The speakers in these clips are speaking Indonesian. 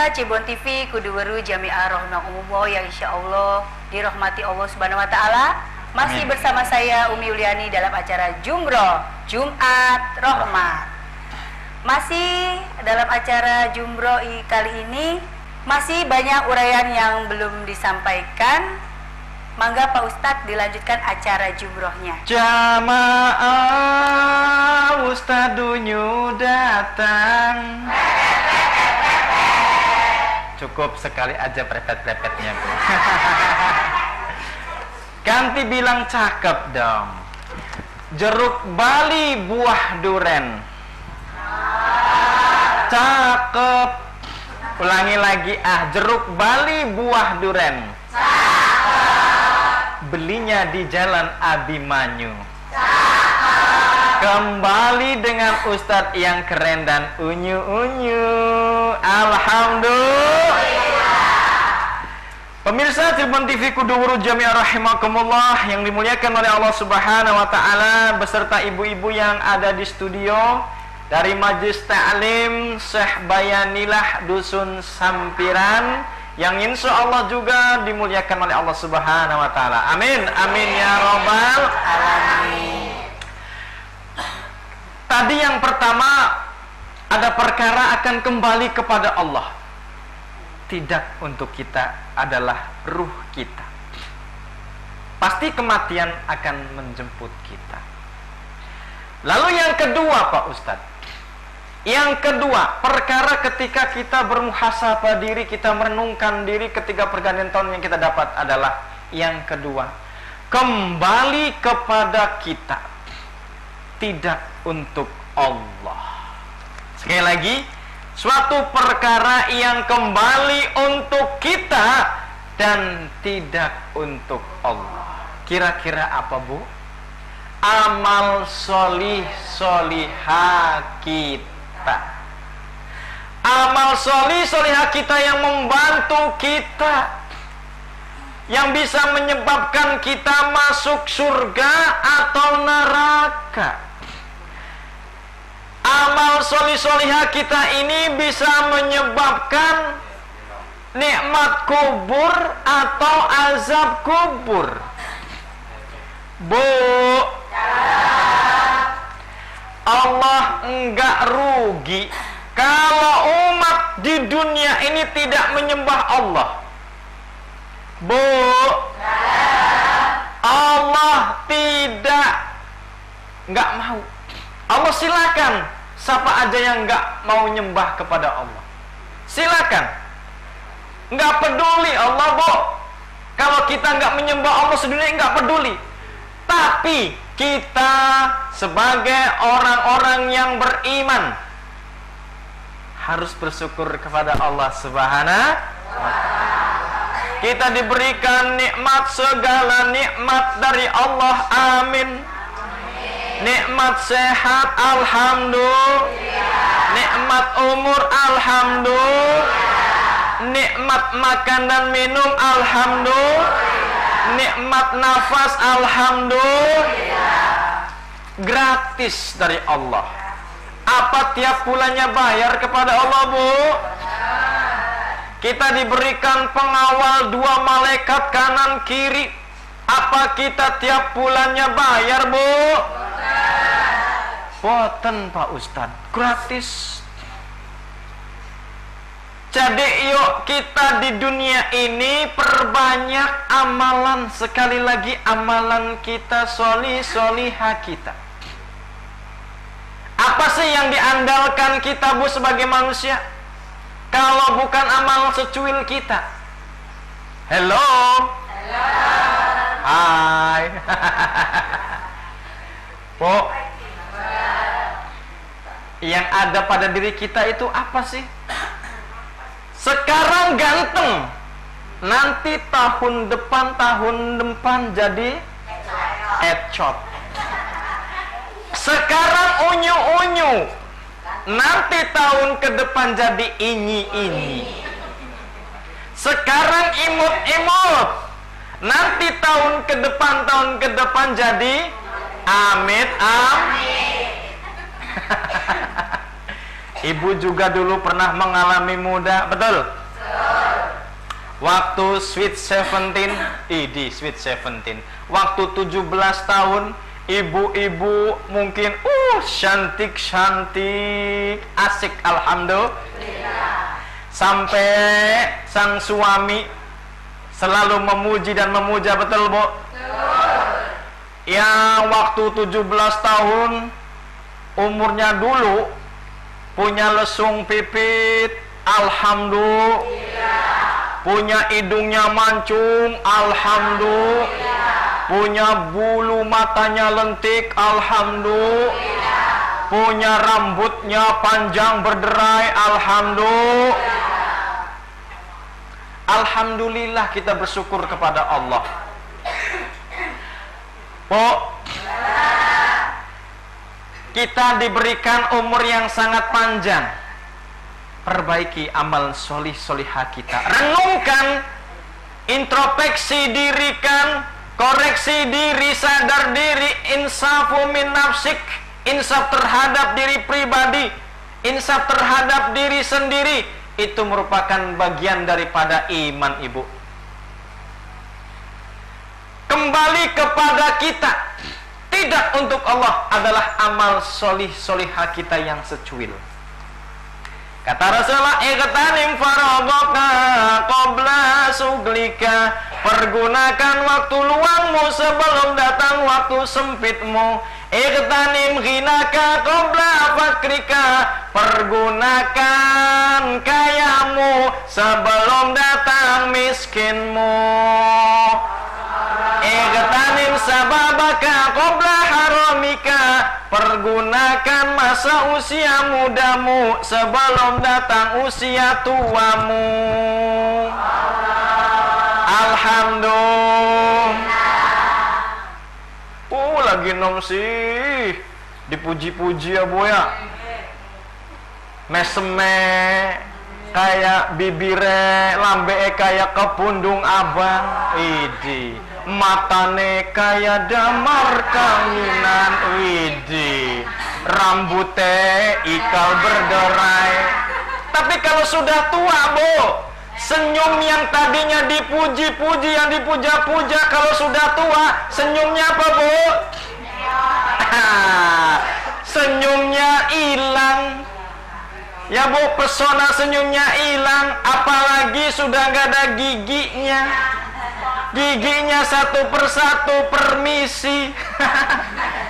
Pemirsa Cibon TV kudu weru jami'ah rahimahumullah yang insyaallah dirahmati Allah Subhanahu wa taala. Masih bersama saya Umi Yuliani dalam acara Jumroh Jumat Rahmat. Masih dalam acara Jumroh kali ini masih banyak uraian yang belum disampaikan. Mangga Pak Ustadz dilanjutkan acara jumrohnya. Jamaah Ustadunyu datang. Cukup sekali aja prepet-prepetnya, Bu. Ganti bilang cakep dong. Jeruk bali buah duren. Cakep. Ulangi lagi jeruk bali buah duren. Belinya di Jalan Abimanyu. Kembali dengan Ustadz yang keren dan unyu-unyu. Alhamdulillah. Pemirsa Cibon TV Kuduwuru Jami'ah rahimakumullah yang dimuliakan oleh Allah Subhanahu wa taala beserta ibu-ibu yang ada di studio dari Majelis Ta'lim Syekh Bayanilah Dusun Sampiran yang insya Allah juga dimuliakan oleh Allah Subhanahu wa taala. Amin, amin ya robbal alamin. Tadi yang pertama ada perkara akan kembali kepada Allah. Tidak untuk kita adalah ruh kita. Pasti kematian akan menjemput kita. Lalu yang kedua Pak Ustadz, yang kedua, perkara ketika kita bermuhasabah diri, kita merenungkan diri ketika pergantian tahun yang kita dapat adalah yang kedua, kembali kepada kita, tidak untuk Allah. Sekali lagi, suatu perkara yang kembali untuk kita dan tidak untuk Allah. Kira-kira apa, Bu? Amal solih solihah kita. Amal solih solihah kita yang membantu kita, yang bisa menyebabkan kita masuk surga atau neraka. Amal solih solihah kita ini bisa menyebabkan nikmat kubur atau azab kubur. Bu, Allah enggak rugi kalau umat di dunia ini tidak menyembah Allah. Bu, Allah enggak mau. Allah silakan siapa aja yang enggak mau nyembah kepada Allah. Silakan. Enggak peduli Allah, Bu. Kalau kita enggak menyembah Allah sedunia enggak peduli. Tapi kita sebagai orang-orang yang beriman harus bersyukur kepada Allah Subhanahu wa taala. Kita diberikan nikmat, segala nikmat dari Allah. Amin. Nikmat sehat, alhamdulillah. Nikmat umur, alhamdulillah. Nikmat makan dan minum, alhamdulillah. Nikmat nafas, alhamdulillah. Gratis dari Allah. Apa tiap bulannya bayar kepada Allah, Bu? Kita diberikan pengawal 2 malaikat kanan kiri. Apa kita tiap bulannya bayar, Bu? Boten, Pak Ustadz. Gratis. Jadi yuk kita di dunia ini perbanyak amalan. Sekali lagi amalan kita, solihah kita. Apa sih yang diandalkan kita, Bu, sebagai manusia? Kalau bukan amal secuil kita. Hello. Hai. Bu, yang ada pada diri kita itu apa sih? Sekarang ganteng, nanti tahun depan jadi ecot. Sekarang unyu-unyu, nanti tahun ke depan jadi inyi-inyi. Sekarang imut-imut, nanti tahun ke depan jadi amit-amit. Ibu juga dulu pernah mengalami muda, betul? Waktu sweet 17, sweet 17. Waktu 17 tahun, ibu-ibu mungkin cantik-cantik, asik, alhamdulillah. Sampai sang suami selalu memuji dan memuja, betul, Bu? Yang waktu 17 tahun umurnya dulu punya lesung pipit, alhamdulillah. Punya hidungnya mancung, alhamdulillah. Punya bulu matanya lentik, alhamdulillah. Punya rambutnya panjang berderai, alhamdulillah. Alhamdulillah, kita bersyukur kepada Allah. Bu, kita diberikan umur yang sangat panjang. Perbaiki amal solih-solihah kita. Renungkan, introspeksi dirikan, koreksi diri, sadar diri, insafu min nafsik, insaf terhadap diri pribadi, insaf terhadap diri sendiri. Itu merupakan bagian daripada iman, Ibu. Kembali kepada kita, tidak untuk Allah, adalah amal solih-solihah kita yang secuil. Kata Rasulullah, iqtanim faragaka qabla suglika. Pergunakan waktu luangmu sebelum datang waktu sempitmu. Iqtanim ghinaka qabla fakrika. Pergunakan kayamu sebelum datang miskinmu. Iqtanim sababaka qabla haramika. Pergunakan masa usia mudamu sebelum datang usia tuamu. Alhamdulillah. Lagi nom sih dipuji-puji ya, Bu, ya. Meseme kayak bibire, lambe kayak kepundung abang. Idi, matane kayak damar kanginan. Idi, rambutnya ikal berderai. Tapi kalau sudah tua, Bu, senyum yang tadinya dipuji-puji, yang dipuja-puja, kalau sudah tua, senyumnya apa, Bu? Senyumnya hilang. Ya, Bu, pesona senyumnya hilang. Apalagi sudah nggak ada giginya. Giginya satu persatu permisi.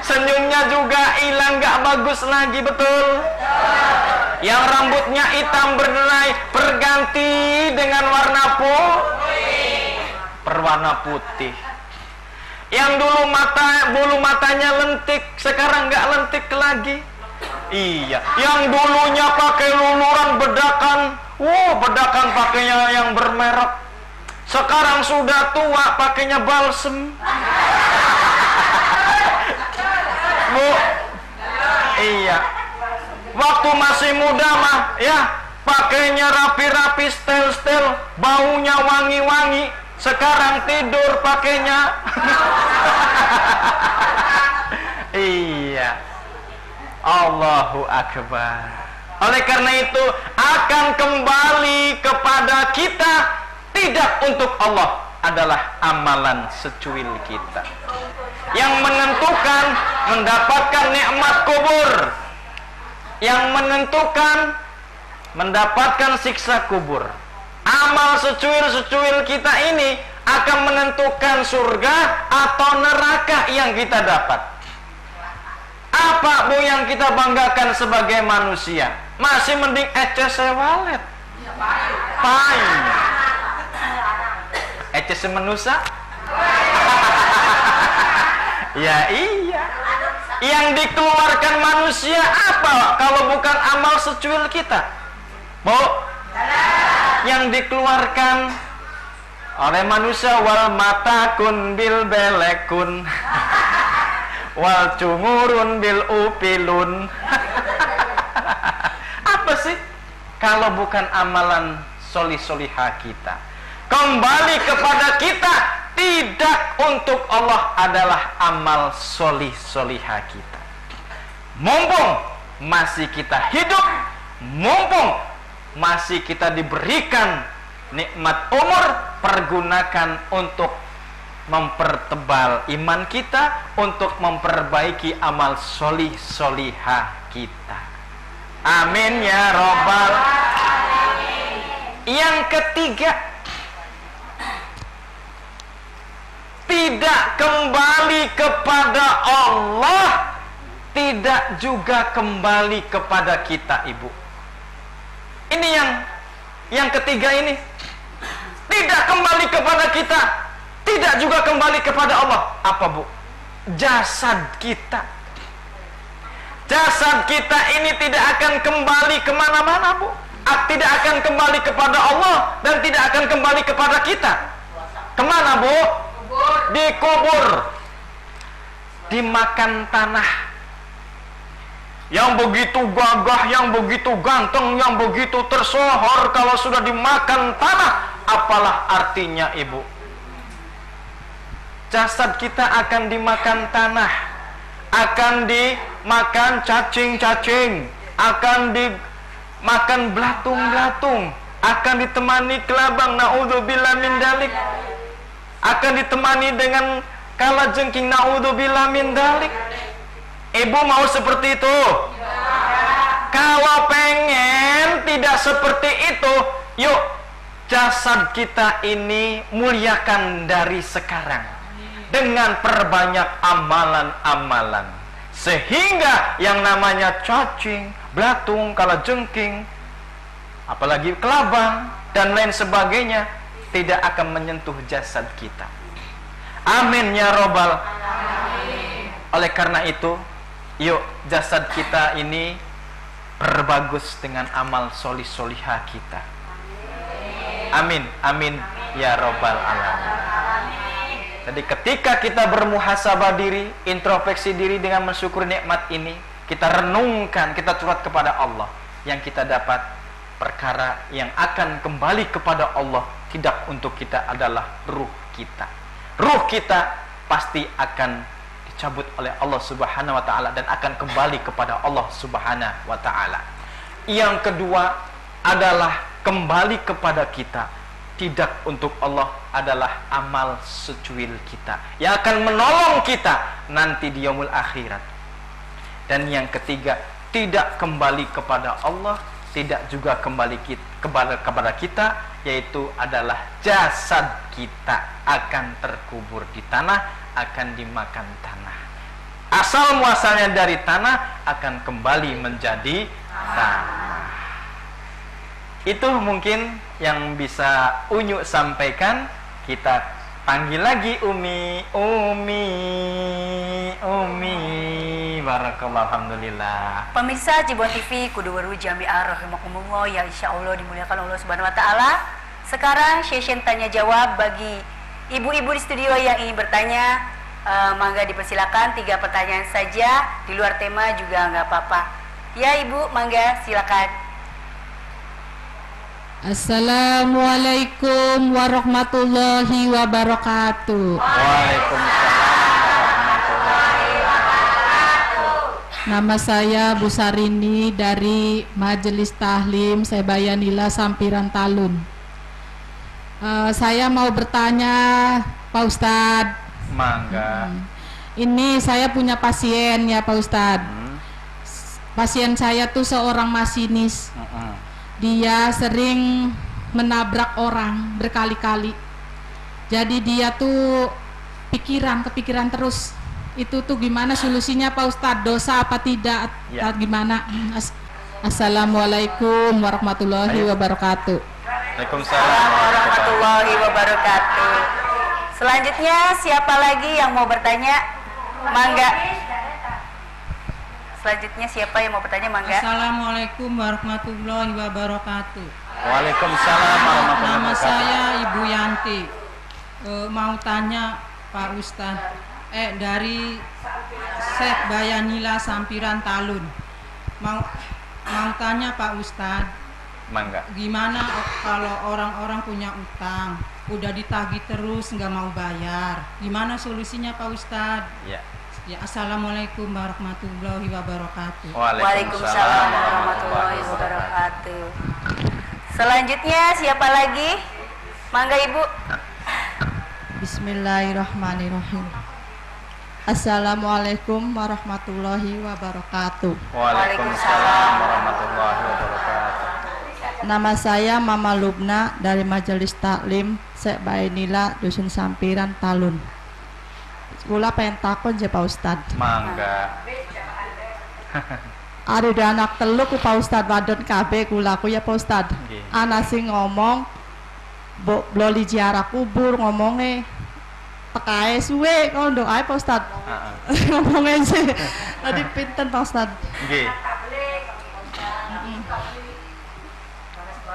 Senyumnya juga hilang, nggak bagus lagi, betul? Yang rambutnya hitam berderai berganti dengan warna berwarna putih. Yang dulu bulu matanya lentik, sekarang nggak lentik lagi. Iya, yang dulunya pakai luluran bedakan, bedakan pakainya yang bermerek. Sekarang sudah tua pakainya balsem. Bu, iya. Waktu masih muda mah, ya, pakainya rapi-rapi, stel-stel, baunya wangi-wangi. Sekarang tidur pakainya. Iya. Allahu Akbar. Oleh karena itu akan kembali kepada kita, tidak untuk Allah, adalah amalan secuil kita yang menentukan mendapatkan nikmat kubur, yang menentukan mendapatkan siksa kubur. Amal secuil-secuil kita ini akan menentukan surga atau neraka yang kita dapat. Apa, Bu, yang kita banggakan sebagai manusia? Masih mending eces walet. Pain. Eces manusia? Ya iya. Yang dikeluarkan manusia apa kalau bukan amal secuil kita? Bu, yang dikeluarkan oleh manusia, wal matakun bil belekun wal cungurun bil upilun. Apa sih kalau bukan amalan solih-solihah kita? Kembali kepada kita, tidak untuk Allah, adalah amal solih-solihah kita. Mumpung masih kita hidup, mumpung masih kita diberikan nikmat umur, pergunakan untuk mempertebal iman kita, untuk memperbaiki amal solih solihah kita. Amin ya robbal. Yang ketiga, tidak kembali kepada Allah, tidak juga kembali kepada kita, Ibu. Ini yang ketiga ini, tidak kembali kepada kita, tidak juga kembali kepada Allah. Apa, Bu? Jasad kita. Jasad kita ini tidak akan kembali kemana-mana, Bu. Tidak akan kembali kepada Allah dan tidak akan kembali kepada kita. Kemana, Bu? Dikubur, dimakan tanah. Yang begitu gagah, yang begitu ganteng, yang begitu tersohor, kalau sudah dimakan tanah, apalah artinya, Ibu? Jasad kita akan dimakan tanah, akan dimakan cacing-cacing, akan dimakan belatung-belatung, akan ditemani kelabang, naudzubillah min dalik, akan ditemani dengan kalajengking, naudzubillah min dalik. Ibu mau seperti itu? Kalau pengen tidak seperti itu, yuk jasad kita ini muliakan dari sekarang dengan perbanyak amalan-amalan, sehingga yang namanya cacing, belatung, kalajengking, apalagi kelabang dan lain sebagainya tidak akan menyentuh jasad kita. Amin ya robbal. Oleh karena itu, yuk jasad kita ini perbagus dengan amal solih solihah kita. Amin, amin ya robbal alamin. Jadi ketika kita bermuhasabah diri, introspeksi diri dengan mensyukuri nikmat ini, kita renungkan, kita curhat kepada Allah, yang kita dapat perkara yang akan kembali kepada Allah tidak untuk kita adalah ruh kita. Ruh kita pasti akan dicabut oleh Allah Subhanahu wa taala dan akan kembali kepada Allah Subhanahu wa taala. Yang kedua adalah kembali kepada kita tidak untuk Allah adalah amal secuil kita yang akan menolong kita nanti di yaumul akhirat. Dan yang ketiga, tidak kembali kepada Allah, tidak juga kembali kepada kita, yaitu adalah jasad kita akan terkubur di tanah, akan dimakan tanah. Asal muasalnya dari tanah akan kembali menjadi tanah. Itu mungkin yang bisa Unyu sampaikan. Kita panggil lagi Umi. Barakallahu, alhamdulillah. Pemirsa Cibuan TV Kuduweru Jami'ah rahimakumullah yang insya Allah dimuliakan Allah Subhanahu wa taala. Sekarang session tanya jawab bagi ibu-ibu di studio yang ingin bertanya. Mangga dipersilakan, 3 pertanyaan saja, di luar tema juga nggak apa-apa. Ya Ibu, mangga silakan. Assalamualaikum warahmatullahi wabarakatuh. Waalaikumsalam warahmatullahi wabarakatuh. Nama saya Bu Sarini dari Majelis Tahlim Sebayanila Sampiran Talun. Saya mau bertanya Pak Ustadz. Mangga. Ini saya punya pasien ya Pak Ustadz. Pasien saya tuh seorang masinis. Dia sering menabrak orang berkali-kali. Jadi dia tuh kepikiran terus. Itu tuh gimana solusinya Pak Ustadz? Dosa apa tidak? Ya. Gimana? Assalamualaikum warahmatullahi wabarakatuh. Waalaikumsalam Warahmatullahi wabarakatuh. Selanjutnya siapa lagi yang mau bertanya? Mangga. Selanjutnya siapa yang mau bertanya? Mangga. Assalamualaikum warahmatullahi wabarakatuh. Waalaikumsalam warahmatullahi Nama wabarakatuh. saya Ibu Yanti. Mau tanya Pak Ustadz, dari Syekh Bayanila Sampiran Talun. Mau tanya Pak Ustadz, Mangga. gimana kalau orang-orang punya utang, udah ditagih terus nggak mau bayar, gimana solusinya Pak Ustadz? Ya. Ya, assalamualaikum warahmatullahi wabarakatuh. Waalaikumsalam warahmatullahi wabarakatuh. Selanjutnya siapa lagi? Mangga Ibu. Bismillahirrahmanirrahim. Assalamualaikum warahmatullahi wabarakatuh. Waalaikumsalam warahmatullahi wabarakatuh. Nama saya Mama Lubna dari Majelis Taklim Syekh Bainila Dusun Sampiran Talun. Kula pengen takon je Pak Ustad. Mangga. Ada anak telu ku Pak Ustad wadon kabeh kula ku ya Pak Ustad. Nggih. Ana sing ngomong bloli ziarah kubur ngomongnya pekae suwe kondo ae Pak Ustad. Ngomongnya sih. Tadi pinten Pak Ustad. Nggih.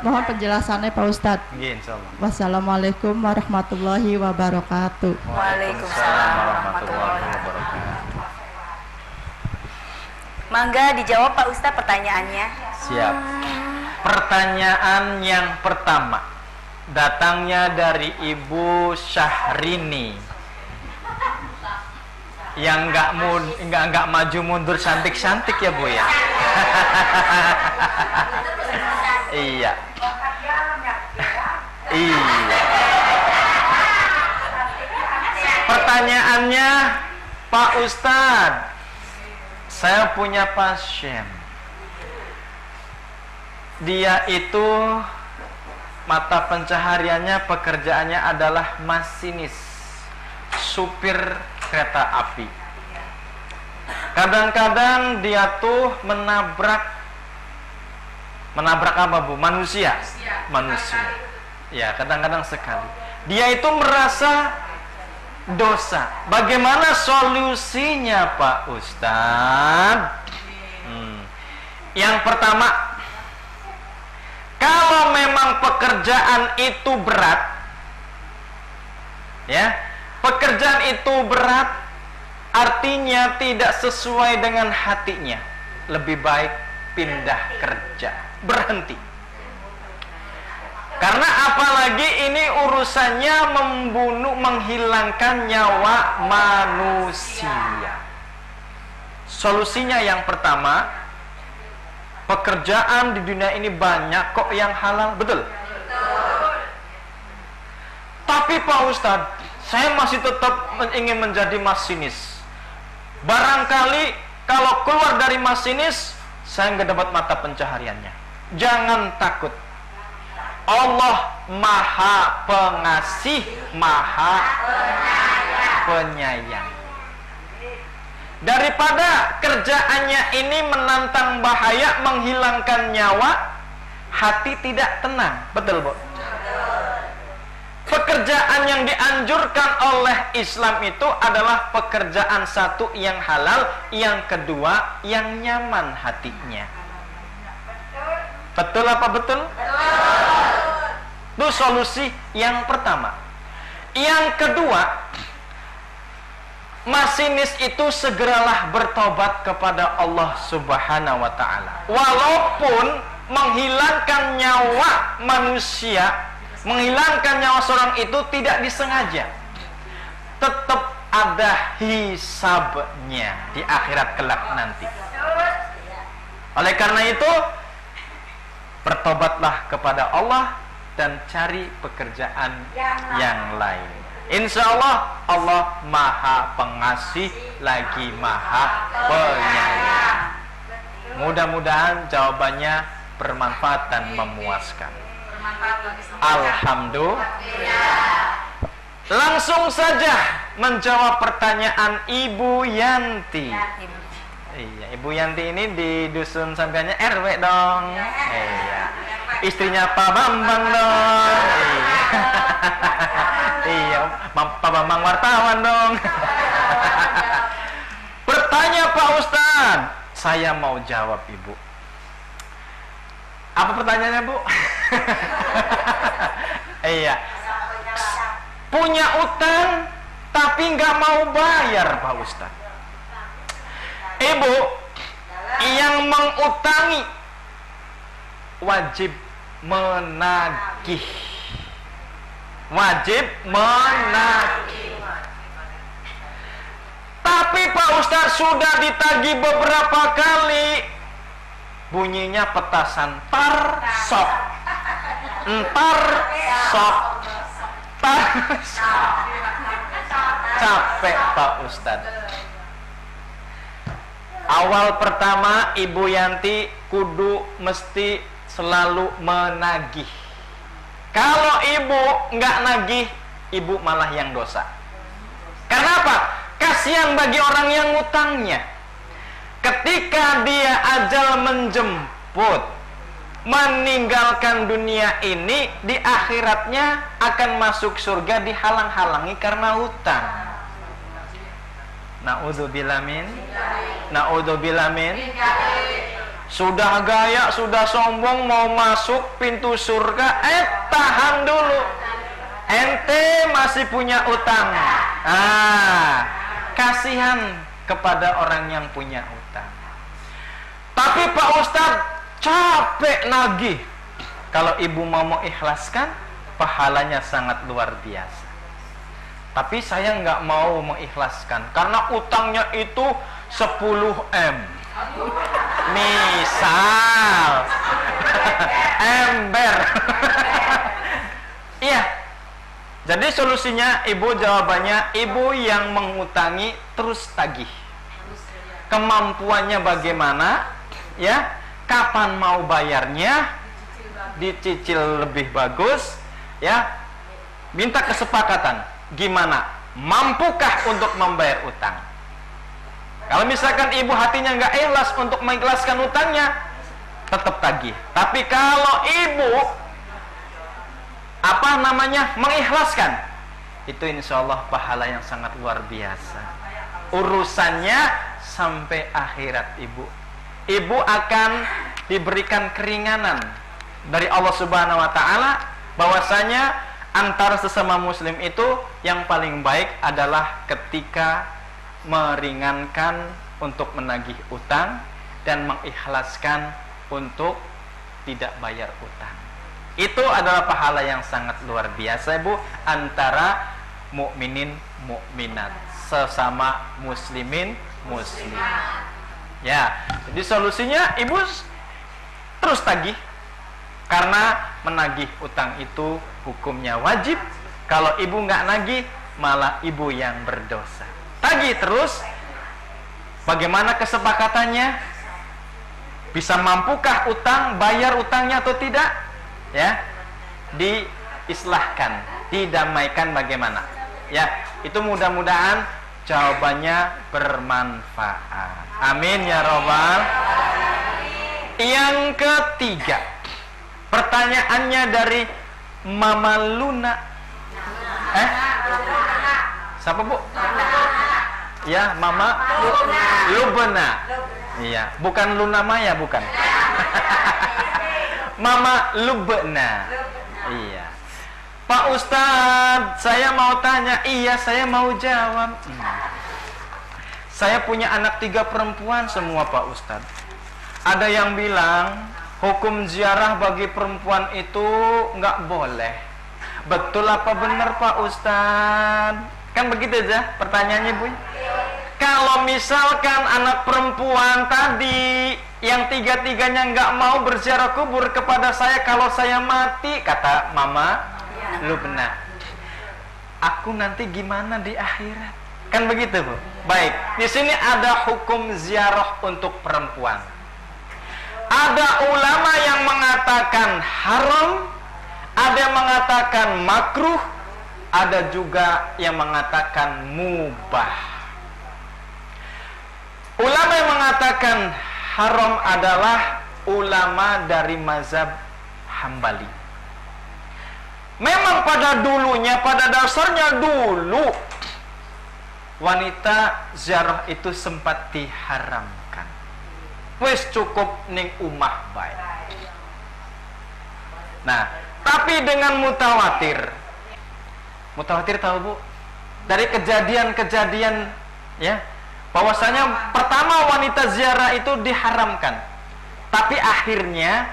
Mohon penjelasannya Pak Ustad. Nggih, insyaallah. Wassalamualaikum warahmatullahi wabarakatuh. Waalaikumsalam warahmatullahi wabarakatuh. Mangga dijawab Pak Ustaz pertanyaannya. Siap. Pertanyaan yang pertama datangnya dari Ibu Syahrini yang nggak maju mundur cantik ya Bu ya. Iya. Iya. Pertanyaannya, Pak Ustadz, saya punya pasien. Dia itu mata pencahariannya, pekerjaannya adalah masinis, supir kereta api. Kadang-kadang dia tuh menabrak apa Bu? Manusia. Ya, kadang-kadang sekali. Dia itu merasa dosa. Bagaimana solusinya Pak Ustadz? Yang pertama, kalau memang pekerjaan itu berat, ya, pekerjaan itu berat, artinya tidak sesuai dengan hatinya, lebih baik pindah kerja, berhenti. Karena apalagi ini urusannya menghilangkan nyawa manusia. Solusinya yang pertama, pekerjaan di dunia ini banyak kok yang halal, betul? Tapi Pak Ustadz, saya masih tetap ingin menjadi masinis. Barangkali kalau keluar dari masinis, saya nggak dapat mata pencahariannya. Jangan takut. Allah Maha Pengasih, Maha Penyayang. Daripada kerjaannya ini menantang bahaya, menghilangkan nyawa, hati tidak tenang. Betul, Bu? Pekerjaan yang dianjurkan oleh Islam itu adalah pekerjaan satu yang halal, yang kedua yang nyaman hatinya. Betul apa betul? Itu solusi yang pertama. Yang kedua, masinis itu segeralah bertobat kepada Allah Subhanahu wa ta'ala. Walaupun menghilangkan nyawa manusia, menghilangkan nyawa seorang itu tidak disengaja, tetap ada hisabnya di akhirat kelak nanti. Oleh karena itu, bertobatlah kepada Allah dan cari pekerjaan yang lain. Insya Allah, Allah Maha Pengasih lagi Maha Penyayang. Mudah-mudahan jawabannya bermanfaat dan memuaskan. Alhamdulillah. Langsung saja menjawab pertanyaan Ibu Yanti. Iya, Ibu Yanti ini di dusun sampingnya RW dong. Iya. Istrinya Pak Bambang dong. Iya, Pak Bambang wartawan dong. Bertanya Pak Ustaz, saya mau jawab Ibu. Apa pertanyaannya Bu? Iya. Punya utang tapi nggak mau bayar Pak Ustaz. Ibu yang mengutangi wajib menagih. Wajib menagih. Tapi Pak Ustadz sudah ditagih beberapa kali, bunyinya petasan, tar sok, entar sok, tar sok. Capek Pak Ustadz. Awal pertama Ibu Yanti kudu mesti selalu menagih. Kalau ibu nggak nagih, ibu malah yang dosa. Karena apa? Kasihan bagi orang yang ngutangnya. Ketika dia ajal menjemput, meninggalkan dunia ini, di akhiratnya akan masuk surga dihalang-halangi karena hutang. Na'udzubillah min. Sudah gaya, sudah sombong mau masuk pintu surga, tahan dulu. Ente masih punya utang. Kasihan kepada orang yang punya utang. Tapi Pak Ustadz capek nagih. Kalau ibu mau ikhlaskan, pahalanya sangat luar biasa. Tapi saya nggak mau mengikhlaskan karena utangnya itu 10M. Misal ember. Iya. Jadi solusinya ibu, jawabannya ibu yang mengutangi terus tagih. Kemampuannya bagaimana? Ya, kapan mau bayarnya? Dicicil lebih bagus, ya. Minta kesepakatan. Gimana? Mampukah untuk membayar utang? Kalau misalkan ibu hatinya nggak ikhlas untuk mengikhlaskan utangnya, tetap tagih. Tapi kalau ibu mengikhlaskan, itu insya Allah pahala yang sangat luar biasa. Urusannya sampai akhirat ibu. Ibu akan diberikan keringanan dari Allah Subhanahu Wa Taala, bahwasanya antara sesama muslim itu yang paling baik adalah ketika meringankan untuk menagih utang dan mengikhlaskan untuk tidak bayar utang. Itu adalah pahala yang sangat luar biasa, Ibu, antara mukminin mukminat, sesama muslimin muslim. Ya, jadi solusinya ibu terus tagih, karena menagih utang itu hukumnya wajib. Kalau ibu nggak nagih, malah ibu yang berdosa. Tagih terus. Bagaimana kesepakatannya? Bisa mampukah utang, bayar utangnya atau tidak? Ya, diislahkan, didamaikan bagaimana? Ya, itu mudah-mudahan jawabannya bermanfaat. Amin ya robbal. Yang ketiga, pertanyaannya dari Mama Luna. Siapa Bu? Ya, Mama Lubna. Iya, bukan Luna Maya, bukan. Mama Lubna. Iya. Pak Ustadz, saya mau tanya. Iya, saya mau jawab. Saya punya anak 3 perempuan semua, Pak Ustadz. Ada yang bilang hukum ziarah bagi perempuan itu nggak boleh. Betul apa benar, Pak Ustadz? Kan begitu aja pertanyaannya, Bu. Kalau misalkan anak perempuan tadi yang 3-tiganya nggak mau berziarah kubur kepada saya kalau saya mati, kata Mama Lubna, aku nanti gimana di akhirat? Kan begitu, Bu. Baik, di sini ada hukum ziarah untuk perempuan. Ada ulama yang mengatakan haram, ada yang mengatakan makruh, ada juga yang mengatakan mubah. Ulama yang mengatakan haram adalah ulama dari mazhab Hambali. Memang pada dulunya, pada dasarnya dulu, wanita ziarah itu sempat diharamkan. Wes cukup ning umah baik. Nah, tapi dengan mutawatir. Mutawatir tahu, Bu? Dari kejadian-kejadian, ya, bahwasanya pertama wanita ziarah itu diharamkan, tapi akhirnya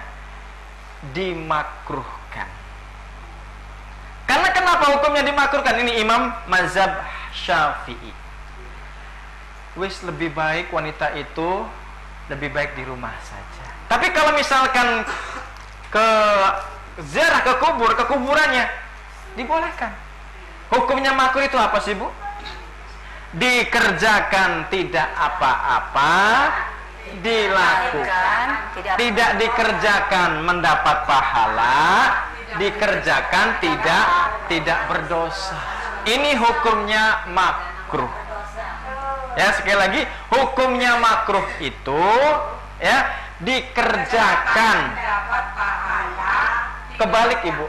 dimakruhkan. Karena kenapa hukumnya dimakruhkan? Ini Imam mazhab Syafi'i. wis lebih baik wanita itu lebih baik di rumah saja. Tapi kalau misalkan ke ziarah ke kuburannya dibolehkan. Hukumnya makruh itu apa sih, Bu? Dikerjakan tidak apa-apa, dilakukan tidak dikerjakan mendapat pahala, dikerjakan tidak berdosa. Ini hukumnya makruh. Ya, sekali lagi, hukumnya makruh itu ya dikerjakan. Kebalik, Ibu.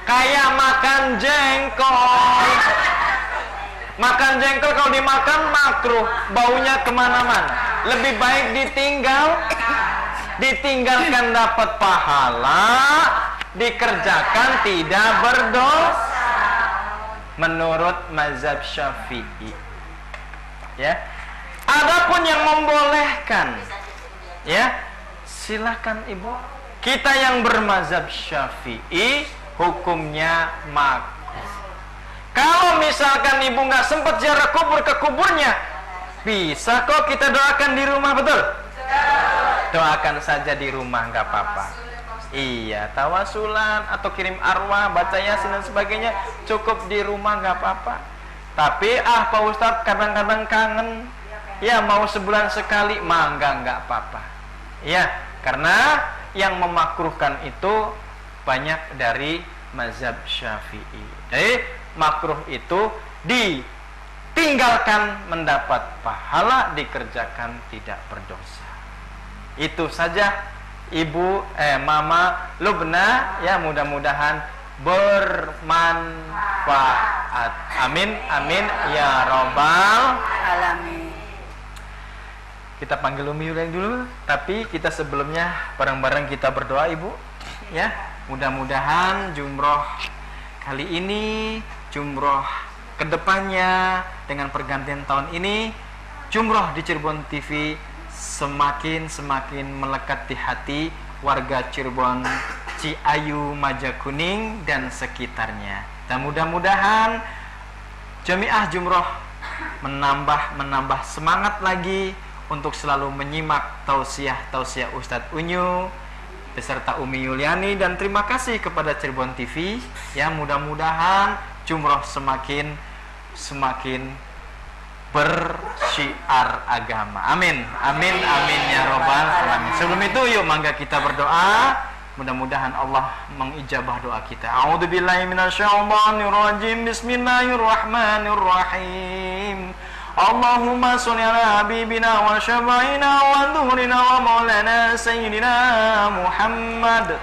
Kayak makan jengkol. Makan jengkol kalau dimakan makruh, baunya kemana-mana. Lebih baik ditinggalkan dapat pahala, dikerjakan tidak berdosa. Menurut mazhab Syafi'i. Ya. Adapun yang membolehkan, ya, silakan Ibu. Kita yang bermazhab Syafi'i hukumnya makruh. Kalau misalkan Ibu nggak sempat ziarah kubur ke kuburnya, bisa kok kita doakan di rumah, betul? Doakan saja di rumah, nggak apa-apa. Iya, tawasulan atau kirim arwah, baca yasin dan sebagainya, cukup di rumah, nggak apa-apa. Tapi Pak Ustadz kadang-kadang kangen, ya mau sebulan sekali, mangga nggak apa-apa. Ya, karena yang memakruhkan itu banyak dari mazhab Syafi'i. Jadi makruh itu ditinggalkan mendapat pahala, dikerjakan tidak berdosa. Itu saja Ibu, Mama Lubna, ya, mudah-mudahan bermanfaat. Amin, amin ya robbal alamin. Kita panggil Umi Yuliani dulu, tapi kita sebelumnya bareng-bareng kita berdoa, Ibu, ya. Mudah-mudahan jumroh kali ini, jumroh kedepannya dengan pergantian tahun ini, jumroh di Cirebon TV semakin melekat di hati warga Cirebon, Ciayu, Majakuning dan sekitarnya. Dan mudah-mudahan jamiah jumroh menambah semangat lagi untuk selalu menyimak tausiah Ustadz Unyu beserta Umi Yuliani, dan terima kasih kepada Cirebon TV. Ya, mudah-mudahan jumroh semakin bersyiar agama. Amin, amin, amin ya robbal alamin. Sebelum itu, yuk mangga kita berdoa. Mudah-mudahan Allah mengijabah doa kita. A'udzubillahi minasyaitonirrajim. Bismillahirrahmanirrahim. Allahumma sholli ala habibina wa syafi'ina wa dhuhrina wa maulana sayyidina Muhammad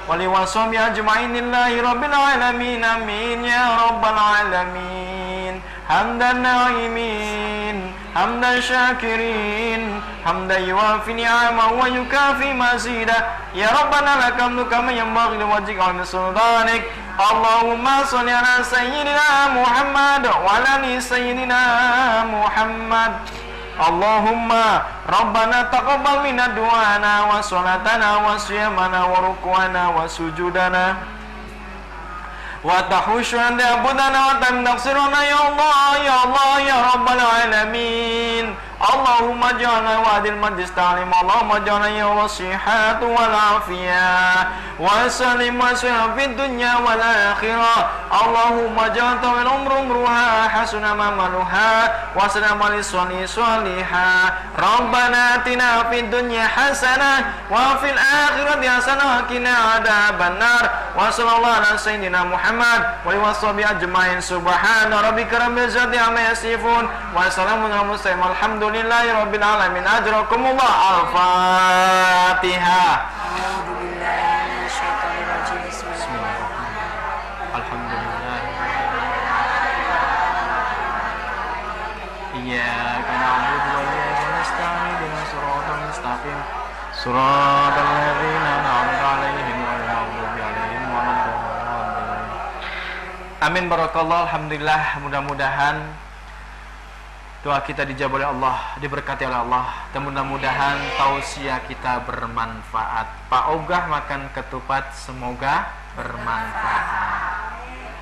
wa li washabi ajma'in lillahi rabbil alamin. Amin ya rabbal alamin. Hamdan na'imin, hamdan syakirin, hamdan yuwafi ni'ama wa yukafi mazida. Ya Rabbana lakam kama yanbaghi liwajhika wa sultanik. Allahumma sholli ala sayyidina Muhammad wa ala ali sayyidina Muhammad. Allahumma Rabbana taqabbal minna du'ana wa salatana wa siyamana wa ruku'ana wa sujudana wa tahushan abudana wa tamdaksirana ya Allah ya Allah ya Rabbal alamin. Allahumma ja'alna wa'adil majlis ta'lim. Allahumma ja'alna ya wasihatu wal afiyah wa salim wa salim fid dunya wal akhirah. Allahumma ja'al tawil umruha hasuna mamaluha wa salam alis salihah. Rabbana atina fid dunya hasanah wa fil akhirati hasanah wa qina adzabannar. Wa sallallahu ala sayyidina Muhammad wa washabihi ajmain. Subhana rabbika rabbil izzati amma yasifun wa salamun alal mursalin. Alhamdulillahi rabbil alamin. Ajrakumullah. Al-Fatihah. A'udzubillahi minasyaitonirrajim. Bismillahirrahmanirrahim. Alhamdulillah. Iyyaka na'budu wa iyyaka nasta'in. Ihdinas siratal mustaqim. Siratal ladzina an'amta 'alaihim ghairil maghdubi 'alaihim waladdallin. Amin barakallah. Alhamdulillah, mudah-mudahan doa kita dijawab oleh Allah, diberkati oleh Allah, dan mudah-mudahan tausiah kita bermanfaat. Pak Ogah makan ketupat, semoga bermanfaat.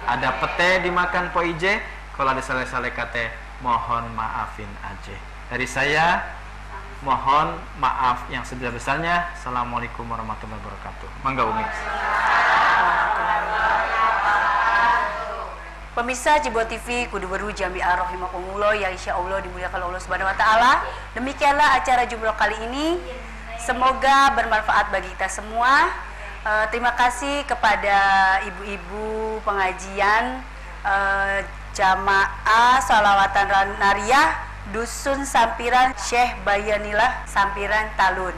Ada pete dimakan Po Ije, kalau ada sale-sale kate mohon maafin aja. Dari saya mohon maaf yang sebesar-besarnya. Assalamualaikum warahmatullahi wabarakatuh. Mangga Umi. Pemirsa Jumroh TV Kudu Weru Jami'ah Rahimakumullah yang insya Allah dimuliakan Allah Subhanahu Wa Taala. Demikianlah acara Jumroh kali ini. Semoga bermanfaat bagi kita semua. Terima kasih kepada ibu-ibu pengajian Jamaah Sholawatan Nariyah Dusun Sampiran Syekh Bayanilah Sampiran Talun.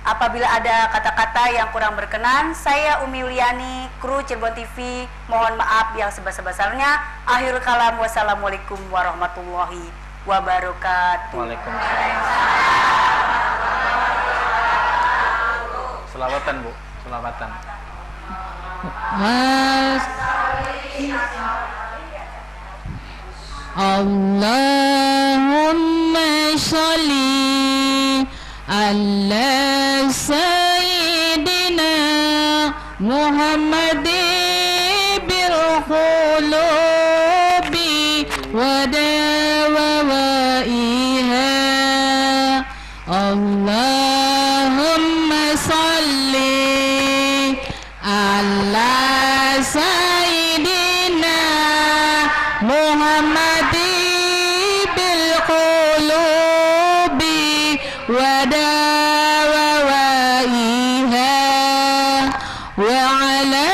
Apabila ada kata-kata yang kurang berkenan, saya Umi Yuliani, kru Cirebon TV, mohon maaf yang sebesar-besarnya. Akhirul kalam, wassalamualaikum warahmatullahi wabarakatuh. Waalaikumsalam. Selawatan Bu, selawatan. Allahumma sholli ala sayyidina Muhammadin bil qulubi wa dawaiha. Allahumma sholli ala sayyidina Muhammadin bil qulubi wa dawaiha wa ala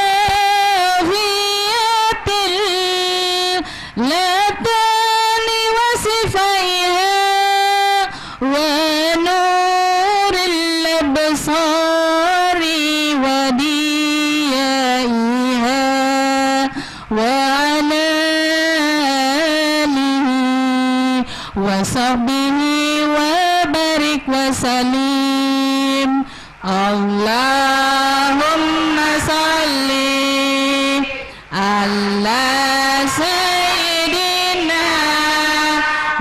fiyatil ladani wa sifaiha wa nuril absari wa diyaiha wa ala alihi wa sahbihi wa barik wa salim. Allahumma salli ala sayyidina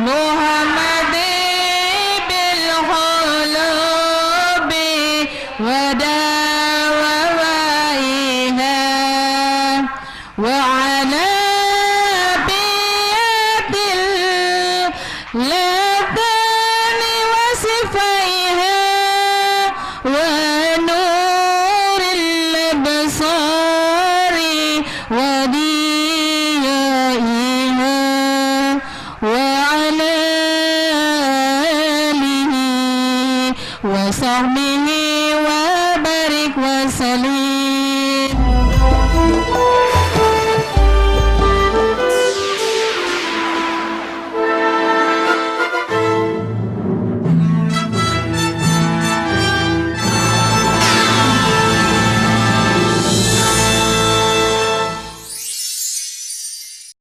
Muhammadin bil qulubi wa dawaiha wa ala biyatil ladani wa sifaiha wa nuril absari wa diyaiha wa ala alihi wa sahbihi wa barik wa salim.